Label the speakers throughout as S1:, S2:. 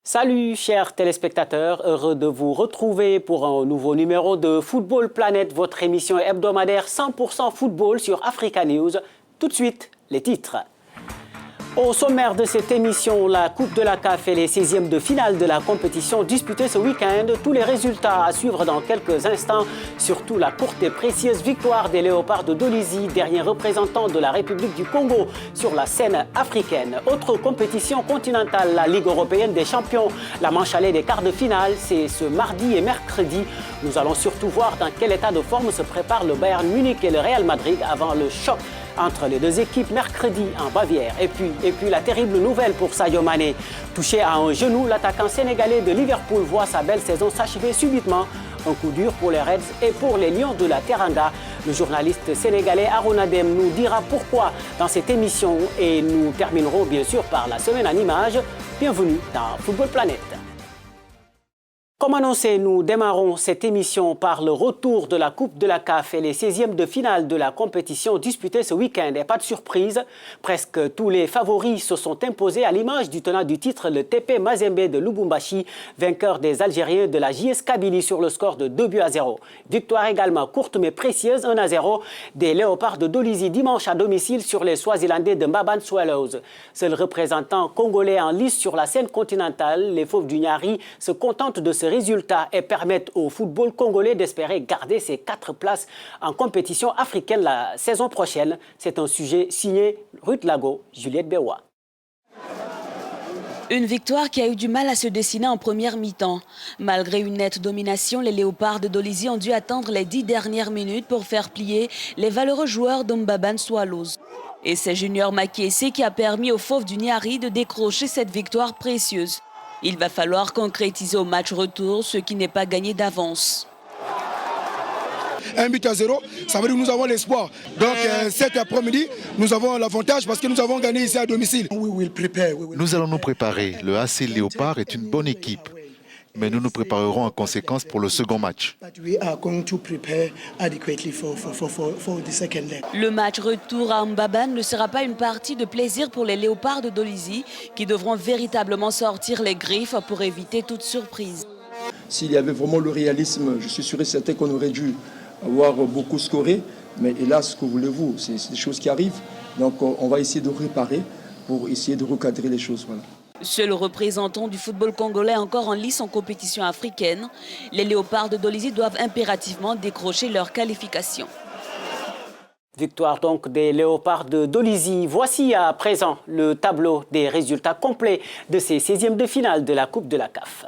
S1: Salut chers téléspectateurs, heureux de vous retrouver pour un nouveau numéro de Football Planet, votre émission hebdomadaire 100% football sur Africa News. Tout de suite, les titres. Au sommaire de cette émission, la Coupe de la CAF et les 16e de finale de la compétition disputée ce week-end. Tous les résultats à suivre dans quelques instants. Surtout la courte et précieuse victoire des Léopards de Dolisie, dernier représentant de la République du Congo sur la scène africaine. Autre compétition continentale, la Ligue européenne des champions. La manche allée des quarts de finale, c'est ce mardi et mercredi. Nous allons surtout voir dans quel état de forme se prépare le Bayern Munich et le Real Madrid avant le choc entre les deux équipes mercredi en Bavière. Et puis la terrible nouvelle pour Sadio Mané. Touché à un genou, l'attaquant sénégalais de Liverpool voit sa belle saison s'achever subitement. Un coup dur pour les Reds et pour les Lions de la Teranga. Le journaliste sénégalais Arona Dème nous dira pourquoi dans cette émission et nous terminerons bien sûr par la semaine en images. Bienvenue dans Football Planet. Comme annoncé, nous démarrons cette émission par le retour de la Coupe de la CAF et les 16e de finale de la compétition disputée ce week-end. Et pas de surprise, presque tous les favoris se sont imposés à l'image du tenant du titre, le TP Mazembe de Lubumbashi, vainqueur des Algériens de la JS Kabylie sur le score de 2-0. Victoire également courte mais précieuse, 1-0, des Léopards de Dolisie dimanche à domicile sur les Swazilandais de Mbaban Swallows. Seul représentant congolais en lice sur la scène continentale, les Fauves du Niari se contentent de ce résultat et permettent au football congolais d'espérer garder ses 4 places en compétition africaine la saison prochaine. C'est un sujet signé Ruth Lago, Juliette Bewa.
S2: Une victoire qui a eu du mal à se dessiner en première mi-temps. Malgré une nette domination, les Léopards de Dolisie ont dû attendre les 10 dernières minutes pour faire plier les valeureux joueurs d'Mbaban Swallows. Et c'est Junior Makiese qui a permis aux Fauves du Niari de décrocher cette victoire précieuse. Il va falloir concrétiser au match retour ce qui n'est pas gagné d'avance.
S3: 1-0, ça veut dire que nous avons l'espoir. Donc cet après-midi, nous avons l'avantage parce que nous avons gagné ici à domicile.
S4: Nous allons nous préparer. Le AC Léopard est une bonne équipe. Mais nous nous préparerons en conséquence pour le second match.
S2: Le match retour à Mbaban ne sera pas une partie de plaisir pour les Léopards de Dolisie qui devront véritablement sortir les griffes pour éviter toute surprise.
S5: S'il y avait vraiment le réalisme, je suis sûr et certain qu'on aurait dû avoir beaucoup scoré. Mais hélas, ce que voulez-vous, c'est des choses qui arrivent. Donc on va essayer de réparer pour essayer de recadrer les choses. Voilà.
S2: Seul représentant du football congolais encore en lice en compétition africaine, les Léopards de Dolisie doivent impérativement décrocher leur qualification.
S1: Victoire donc des Léopards de Dolisie. Voici à présent le tableau des résultats complets de ces 16e de finale de la Coupe de la CAF.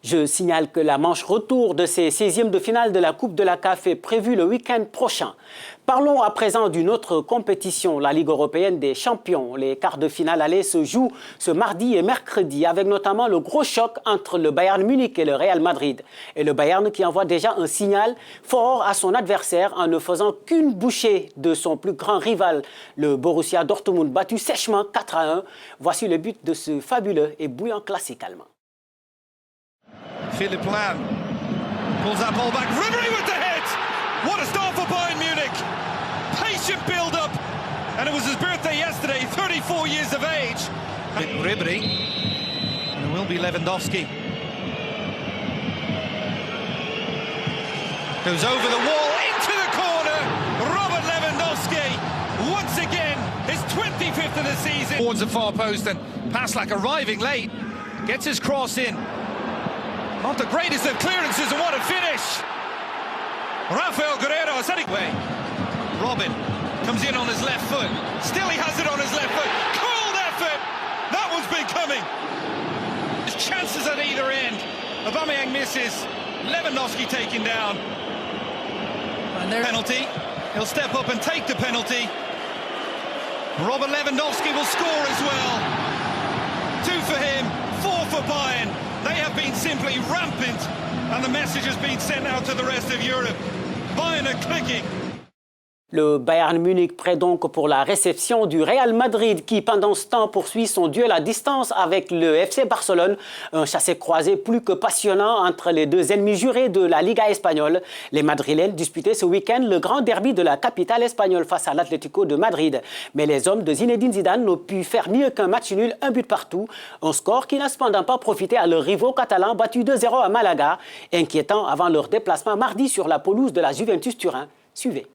S1: Je signale que la manche retour de ces 16e de finale de la Coupe de la CAF est prévue le week-end prochain. Parlons à présent d'une autre compétition, la Ligue européenne des champions. Les quarts de finale aller se jouent ce mardi et mercredi avec notamment le gros choc entre le Bayern Munich et le Real Madrid. Et le Bayern qui envoie déjà un signal fort à son adversaire en ne faisant qu'une bouchée de son plus grand rival, le Borussia Dortmund, battu sèchement 4-1. Voici le but de ce fabuleux et bouillant classique allemand.
S6: Philipp Lahm pulls that ball back. Ribery with the hit! What a start for Bayern Munich! Patient build-up, and it was his birthday yesterday, 34 years of age. Ribery, and it will be Lewandowski. Goes over the wall, into the corner, Robert Lewandowski, once again, his 25th of the season. Towards the far post and Paslak arriving late, gets his cross in. Not the greatest of clearances, and what a finish! Rafael Guerreiro has had it away. Robin comes in on his left foot. Still he has it on his left foot. Cold effort! That one's been coming. There's chances at either end. Aubameyang misses. Lewandowski taken down. Penalty. He'll step up and take the penalty. Robert Lewandowski will score as well. 2 for him, 4 for Bayern. They have been simply rampant, and the message has been sent out to the rest of Europe. Bayern are clicking.
S1: Le Bayern Munich prêt donc pour la réception du Real Madrid qui, pendant ce temps, poursuit son duel à distance avec le FC Barcelone. Un chassé-croisé plus que passionnant entre les deux ennemis jurés de la Liga espagnole. Les Madrilènes disputaient ce week-end le grand derby de la capitale espagnole face à l'Atlético de Madrid. Mais les hommes de Zinedine Zidane n'ont pu faire mieux qu'un match nul, un but partout. Un score qui n'a cependant pas profité à leurs rivaux catalans battus 2-0 à Malaga, inquiétant avant leur déplacement mardi sur la pelouse de la Juventus Turin. Suivez.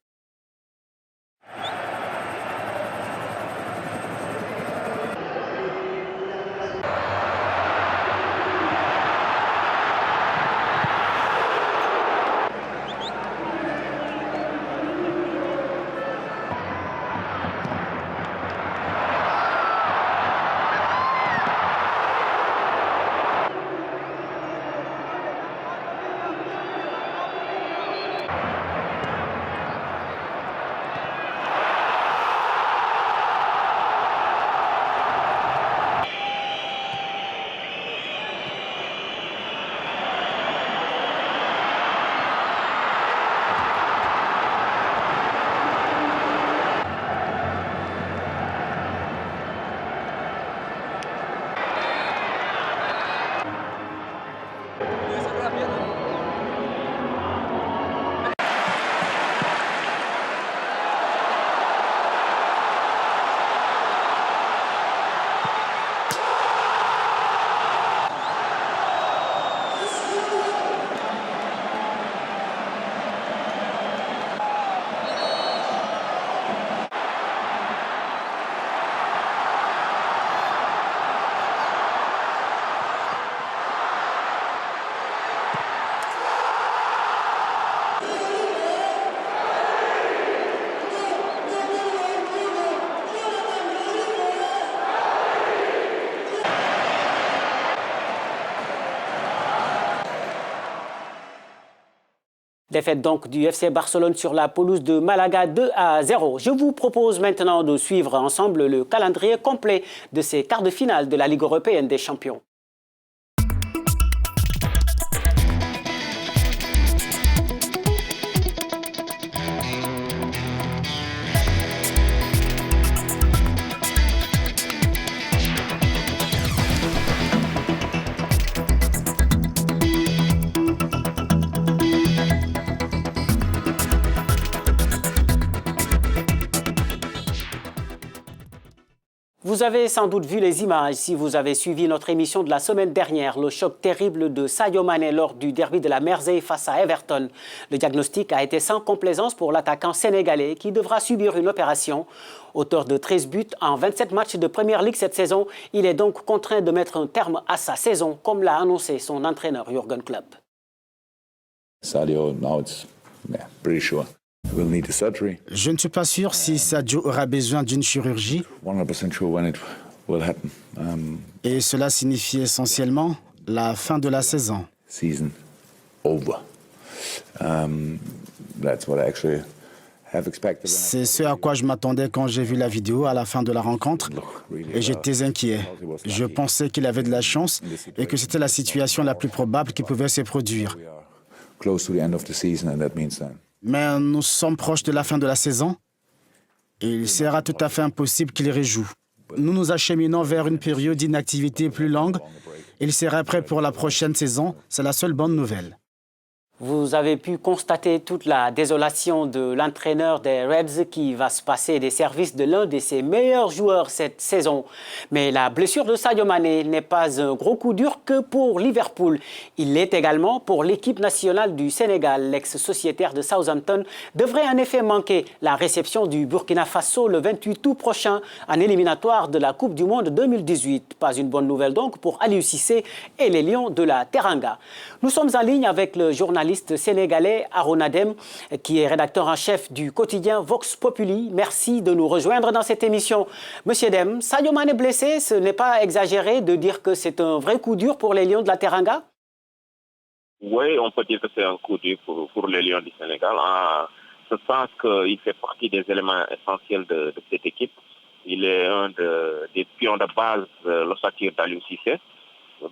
S1: Défaite donc du FC Barcelone sur la pelouse de Malaga 2-0. Je vous propose maintenant de suivre ensemble le calendrier complet de ces quarts de finale de la Ligue européenne des champions. Vous avez sans doute vu les images si vous avez suivi notre émission de la semaine dernière, le choc terrible de Sadio Mané lors du derby de la Mersey face à Everton. Le diagnostic a été sans complaisance pour l'attaquant sénégalais qui devra subir une opération. Auteur de 13 buts en 27 matchs de Premier League cette saison, il est donc contraint de mettre un terme à sa saison, comme l'a annoncé son entraîneur Jürgen Klopp.
S7: Sadio, now it's pretty sure. We'll need a surgery.
S8: Je ne suis pas sûr si Sadio aura besoin d'une chirurgie.
S7: 100% sure when it will happen.
S8: Et cela signifie essentiellement la fin de la saison.
S7: Season over. That's what I actually have expected.
S8: C'est ce à quoi je m'attendais quand j'ai vu la vidéo à la fin de la rencontre et j'étais inquiet. Je pensais qu'il avait de la chance et que c'était la situation la plus probable qui pouvait se produire.
S7: Close to the end of the season, and that means that.
S8: Mais nous sommes proches de la fin de la saison et il sera tout à fait impossible qu'il rejoue. Nous nous acheminons vers une période d'inactivité plus longue. Il sera prêt pour la prochaine saison. C'est la seule bonne nouvelle.
S1: Vous avez pu constater toute la désolation de l'entraîneur des Reds qui va se passer des services de l'un de ses meilleurs joueurs cette saison. Mais la blessure de Sadio Mané n'est pas un gros coup dur que pour Liverpool. Il l'est également pour l'équipe nationale du Sénégal. L'ex-sociétaire de Southampton devrait en effet manquer la réception du Burkina Faso le 28 août prochain en éliminatoire de la Coupe du Monde 2018. Pas une bonne nouvelle donc pour Aliou Cissé et les Lions de la Teranga. Nous sommes en ligne avec le journaliste sénégalais Arona Dème, qui est rédacteur en chef du quotidien Vox Populi. Merci de nous rejoindre dans cette émission. Monsieur Dème, Sadio Mané blessé, ce n'est pas exagéré de dire que c'est un vrai coup dur pour les Lions de la Teranga?
S9: Oui, on peut dire que c'est un coup dur pour les Lions du Sénégal. ce sens qu'il fait partie des éléments essentiels de cette équipe. Il est un des pions de base de l'ossature d'Aliou Cissé.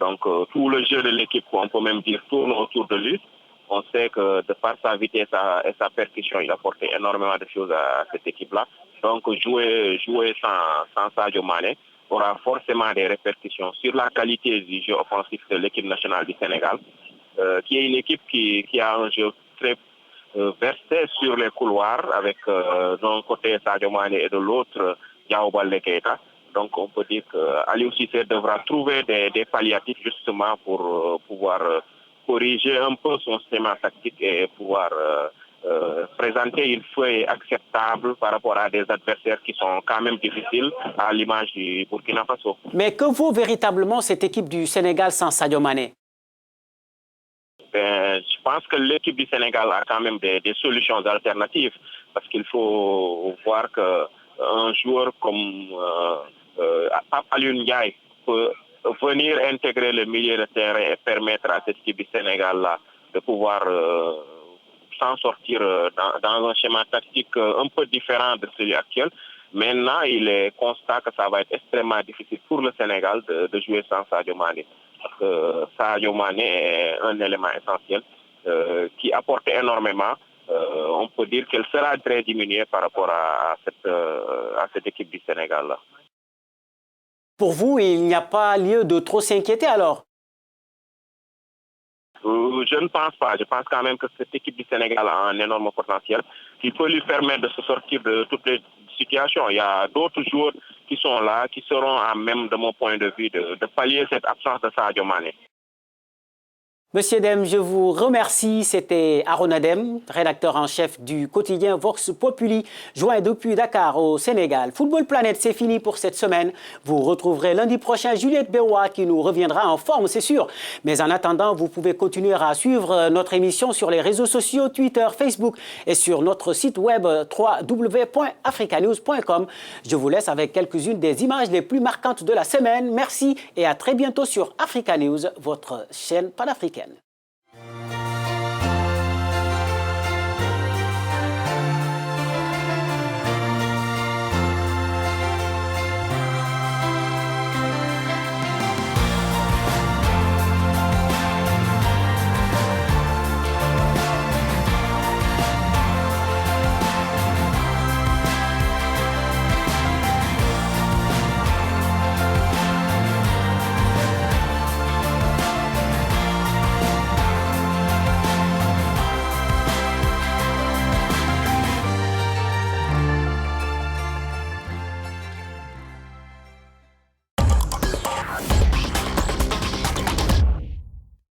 S9: Donc tout le jeu de l'équipe, on peut même dire, tourne autour de lui. On sait que de par sa vitesse et sa percussion, il a apporté énormément de choses à cette équipe-là. Donc jouer sans Sadio Mané aura forcément des répercussions sur la qualité du jeu offensif de l'équipe nationale du Sénégal, qui est une équipe qui a un jeu très versé sur les couloirs, avec d'un côté Sadio Mané et de l'autre Diao Baldé Keita. Donc on peut dire qu'Aliou Cissé devra trouver des palliatifs justement pour pouvoir corriger un peu son schéma tactique et pouvoir présenter une feuille acceptable par rapport à des adversaires qui sont quand même difficiles, à l'image du Burkina Faso.
S1: Mais que vaut véritablement cette équipe du Sénégal sans Sadio Mané?
S9: Je pense que l'équipe du Sénégal a quand même des solutions alternatives, parce qu'il faut voir qu'un joueur comme Aliou Ndiaye peut venir intégrer le milieu de terrain et permettre à cette équipe du Sénégal-là de pouvoir s'en sortir dans un schéma tactique un peu différent de celui actuel. Maintenant, il est constat que ça va être extrêmement difficile pour le Sénégal de jouer sans Sadio Mané. Parce que Sadio Mané est un élément essentiel qui apporte énormément. On peut dire qu'elle sera très diminuée par rapport à cette équipe du Sénégal-là.
S1: Pour vous, il n'y a pas lieu de trop s'inquiéter alors?
S9: Je ne pense pas. Je pense quand même que cette équipe du Sénégal a un énorme potentiel qui peut lui permettre de se sortir de toutes les situations. Il y a d'autres joueurs qui sont là, qui seront à même, de mon point de vue, de pallier cette absence de Sadio Mané.
S1: Monsieur Dème, je vous remercie. C'était Arona Dème, rédacteur en chef du quotidien Vox Populi, joint depuis Dakar au Sénégal. Football Planète, c'est fini pour cette semaine. Vous retrouverez lundi prochain Juliette Bewa qui nous reviendra en forme, c'est sûr. Mais en attendant, vous pouvez continuer à suivre notre émission sur les réseaux sociaux, Twitter, Facebook et sur notre site web www.africanews.com. Je vous laisse avec quelques-unes des images les plus marquantes de la semaine. Merci et à très bientôt sur Africa News, votre chaîne panafricaine.